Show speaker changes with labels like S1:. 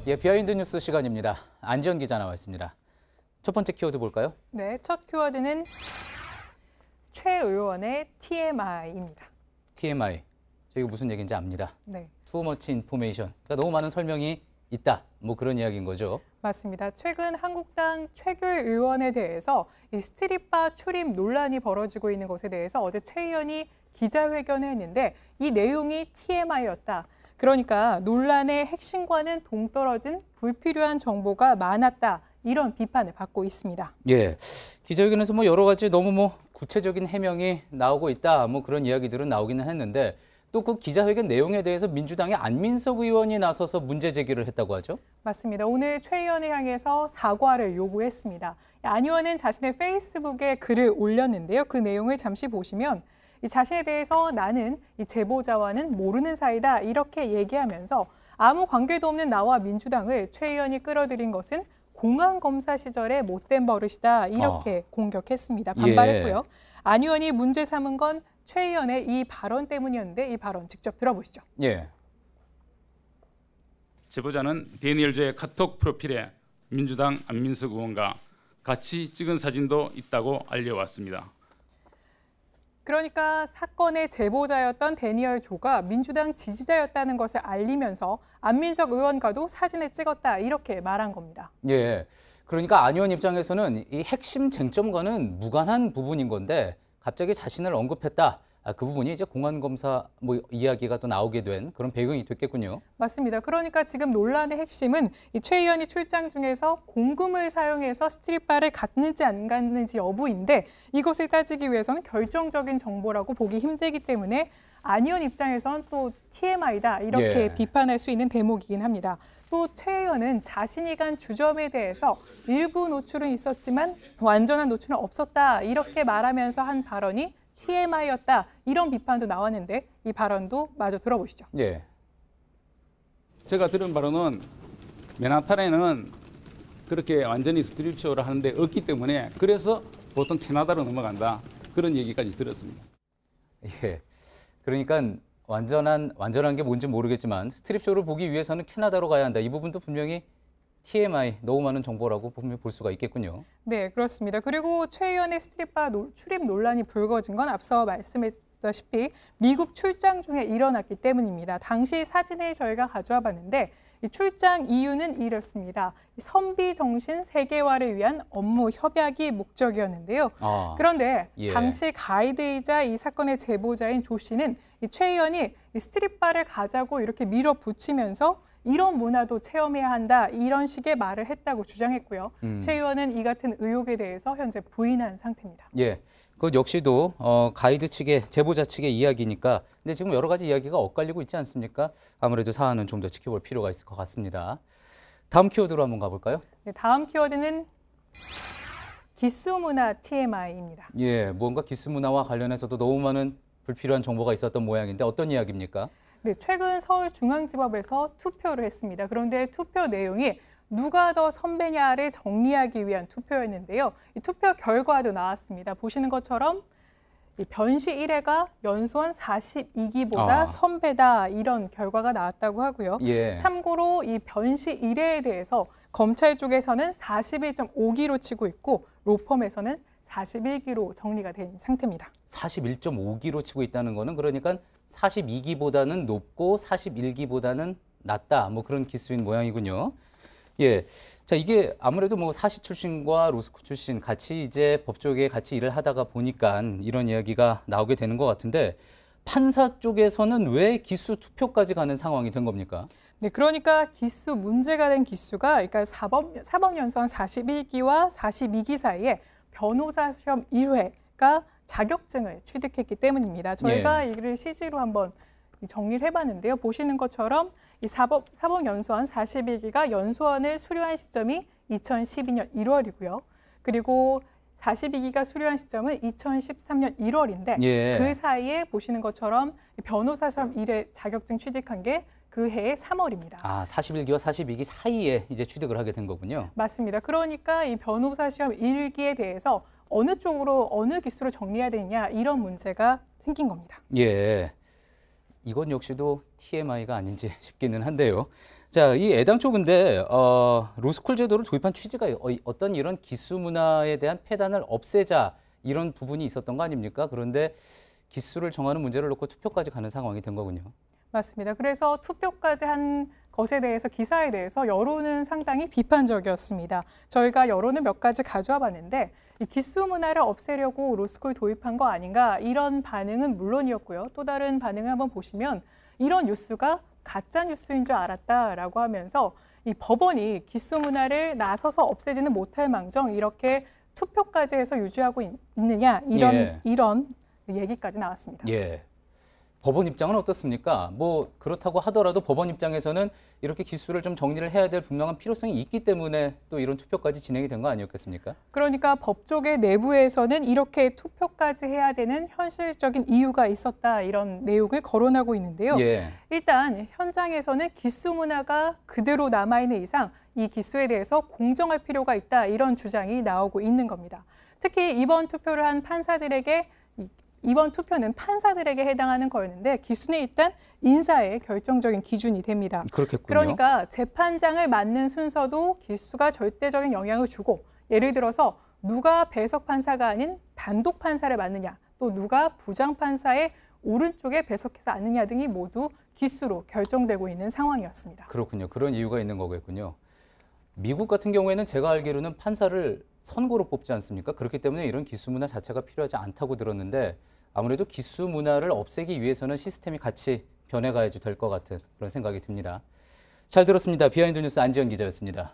S1: 예, 비하인드 뉴스 시간입니다. 안지연 기자 나와 있습니다. 첫 번째 키워드 볼까요?
S2: 네, 첫 키워드는 최 의원의 TMI입니다.
S1: TMI. 저희가 무슨 얘기인지 압니다.
S2: 네.
S1: Too much information. 그러니까 너무 많은 설명이 있다. 뭐 그런 이야기인 거죠.
S2: 맞습니다. 최근 한국당 최규일 의원에 대해서 이 스트릿바 출입 논란이 벌어지고 있는 것에 대해서 어제 최 의원이 기자회견을 했는데 이 내용이 TMI였다. 그러니까 논란의 핵심과는 동떨어진 불필요한 정보가 많았다. 이런 비판을 받고 있습니다.
S1: 예, 기자회견에서 뭐 여러 가지 너무 뭐 구체적인 해명이 나오고 있다. 뭐 그런 이야기들은 나오기는 했는데 또 그 기자회견 내용에 대해서 민주당의 안민석 의원이 나서서 문제 제기를 했다고 하죠?
S2: 맞습니다. 오늘 최 의원을 향해서 사과를 요구했습니다. 안 의원은 자신의 페이스북에 글을 올렸는데요. 그 내용을 잠시 보시면 이 자신에 대해서 나는 이 제보자와는 모르는 사이다 이렇게 얘기하면서 아무 관계도 없는 나와 민주당을 최 의원이 끌어들인 것은 공안검사 시절의 못된 버릇이다 이렇게 공격했습니다. 반발했고요.
S1: 예.
S2: 안 의원이 문제 삼은 건 최 의원의 이 발언 때문이었는데 이 발언 직접 들어보시죠.
S1: 예.
S3: 제보자는 데니얼조의 카톡 프로필에 민주당 안민석 의원과 같이 찍은 사진도 있다고 알려왔습니다.
S2: 그러니까 사건의 제보자였던 데니얼 조가 민주당 지지자였다는 것을 알리면서 안민석 의원과도 사진을 찍었다 이렇게 말한 겁니다.
S1: 예. 그러니까 안 의원 입장에서는 이 핵심 쟁점과는 무관한 부분인 건데 갑자기 자신을 언급했다. 그 부분이 이제 공안검사 뭐 이야기가 또 나오게 된 그런 배경이 됐겠군요.
S2: 맞습니다. 그러니까 지금 논란의 핵심은 이 최 의원이 출장 중에서 공금을 사용해서 스트릿바를 갔는지 안 갔는지 여부인데 이것을 따지기 위해서는 결정적인 정보라고 보기 힘들기 때문에 안 의원 입장에선 또 TMI다 이렇게
S1: 예.
S2: 비판할 수 있는 대목이긴 합니다. 또 최 의원은 자신이 간 주점에 대해서 일부 노출은 있었지만 완전한 노출은 없었다 이렇게 말하면서 한 발언이 TMI였다 이런 비판도 나왔는데 이 발언도 마저 들어보시죠.
S1: 예.
S3: 제가 들은 바로는 맨하탄에는 그렇게 완전히 스트립쇼를 하는데 없기 때문에 그래서 보통 캐나다로 넘어간다 그런 얘기까지 들었습니다.
S1: 예. 그러니까 완전한 게 뭔지 모르겠지만 스트립쇼를 보기 위해서는 캐나다로 가야 한다. 이 부분도 분명히 TMI, 너무 많은 정보라고 분명히 볼 수가 있겠군요.
S2: 네, 그렇습니다. 그리고 최 의원의 스트릿바 출입 논란이 불거진 건 앞서 말씀했다시피 미국 출장 중에 일어났기 때문입니다. 당시 사진을 저희가 가져와 봤는데 이 출장 이유는 이렇습니다. 선비 정신 세계화를 위한 업무 협약이 목적이었는데요. 그런데
S1: 예.
S2: 당시 가이드이자 이 사건의 제보자인 조 씨는 이 최 의원이 이 스트릿바를 가자고 이렇게 밀어붙이면서 이런 문화도 체험해야 한다 이런 식의 말을 했다고 주장했고요. 최 의원은 이 같은 의혹에 대해서 현재 부인한 상태입니다.
S1: 예, 그 역시도 가이드 측의 제보자 측의 이야기니까 근데 지금 여러 가지 이야기가 엇갈리고 있지 않습니까? 아무래도 사안은 좀 더 지켜볼 필요가 있을 것 같습니다. 다음 키워드로 한번 가볼까요?
S2: 네, 다음 키워드는 기수문화 TMI입니다.
S1: 예, 무언가 기수 문화와 관련해서도 너무 많은 불필요한 정보가 있었던 모양인데 어떤 이야기입니까?
S2: 네, 최근 서울중앙지법에서 투표를 했습니다. 그런데 투표 내용이 누가 더 선배냐를 정리하기 위한 투표였는데요. 이 투표 결과도 나왔습니다. 보시는 것처럼 이 변시 1회가 연수원 42기보다 선배다 이런 결과가 나왔다고 하고요.
S1: 예.
S2: 참고로 이 변시 1회에 대해서 검찰 쪽에서는 41.5기로 치고 있고 로펌에서는 41기로 정리가 된 상태입니다.
S1: 41.5기로 치고 있다는 거는 그러니까 42기보다는 높고 41기보다는 낮다. 뭐 그런 기수인 모양이군요. 예. 자, 이게 아무래도 뭐 사시 출신과 로스쿨 출신 같이 이제 법조계에 같이 일을 하다가 보니까 이런 이야기가 나오게 되는 것 같은데 판사 쪽에서는 왜 기수 투표까지 가는 상황이 된 겁니까?
S2: 네, 그러니까 기수 문제가 된 기수가 그러니까 사법연수원 41기와 42기 사이에 변호사 시험 1회가 자격증을 취득했기 때문입니다. 저희가 이를 CG로 한번 정리를 해봤는데요. 보시는 것처럼 이 사법연수원 41기가 연수원을 수료한 시점이 2012년 1월이고요. 그리고 42기가 수료한 시점은 2013년 1월인데
S1: 예.
S2: 그 사이에 보시는 것처럼 변호사 시험 1회 자격증 취득한 게 그 해의 3월입니다.
S1: 41기와 42기 사이에 이제 취득을 하게 된 거군요.
S2: 맞습니다. 그러니까 이 변호사 시험 1기에 대해서 어느 쪽으로 어느 기수로 정리해야 되느냐 이런 문제가 생긴 겁니다.
S1: 예. 이건 역시도 TMI가 아닌지 싶기는 한데요. 자, 이 애당초 근데 로스쿨 제도를 도입한 취지가 어떤 이런 기수 문화에 대한 폐단을 없애자 이런 부분이 있었던 거 아닙니까? 그런데 기수를 정하는 문제를 놓고 투표까지 가는 상황이 된 거군요.
S2: 맞습니다. 그래서 투표까지 한 것에 대해서 기사에 대해서 여론은 상당히 비판적이었습니다. 저희가 여론을 몇 가지 가져와 봤는데 이 기수 문화를 없애려고 로스쿨 도입한 거 아닌가 이런 반응은 물론이었고요. 또 다른 반응을 한번 보시면 이런 뉴스가 가짜 뉴스인 줄 알았다라고 하면서 이 법원이 기수 문화를 나서서 없애지는 못할 망정 이렇게 투표까지 해서 유지하고 있느냐 이런 얘기까지 나왔습니다.
S1: 예. 법원 입장은 어떻습니까? 뭐 그렇다고 하더라도 법원 입장에서는 이렇게 기수를 좀 정리를 해야 될 분명한 필요성이 있기 때문에 또 이런 투표까지 진행이 된 거 아니었겠습니까?
S2: 그러니까 법조계 내부에서는 이렇게 투표까지 해야 되는 현실적인 이유가 있었다 이런 내용을 거론하고 있는데요.
S1: 예.
S2: 일단 현장에서는 기수 문화가 그대로 남아있는 이상 이 기수에 대해서 공정할 필요가 있다 이런 주장이 나오고 있는 겁니다. 특히 이번 투표를 한 판사들에게 이번 투표는 판사들에게 해당하는 거였는데 기수는 일단 인사의 결정적인 기준이 됩니다.
S1: 그렇겠군요.
S2: 그러니까 재판장을 맡는 순서도 기수가 절대적인 영향을 주고 예를 들어서 누가 배석 판사가 아닌 단독 판사를 맡느냐 또 누가 부장 판사의 오른쪽에 배석해서 앉느냐 등이 모두 기수로 결정되고 있는 상황이었습니다.
S1: 그렇군요. 그런 이유가 있는 거겠군요. 미국 같은 경우에는 제가 알기로는 판사를 선거로 뽑지 않습니까? 그렇기 때문에 이런 기수 문화 자체가 필요하지 않다고 들었는데 아무래도 기수 문화를 없애기 위해서는 시스템이 같이 변해가야지 될 것 같은 그런 생각이 듭니다. 잘 들었습니다. 비하인드 뉴스 안지현 기자였습니다.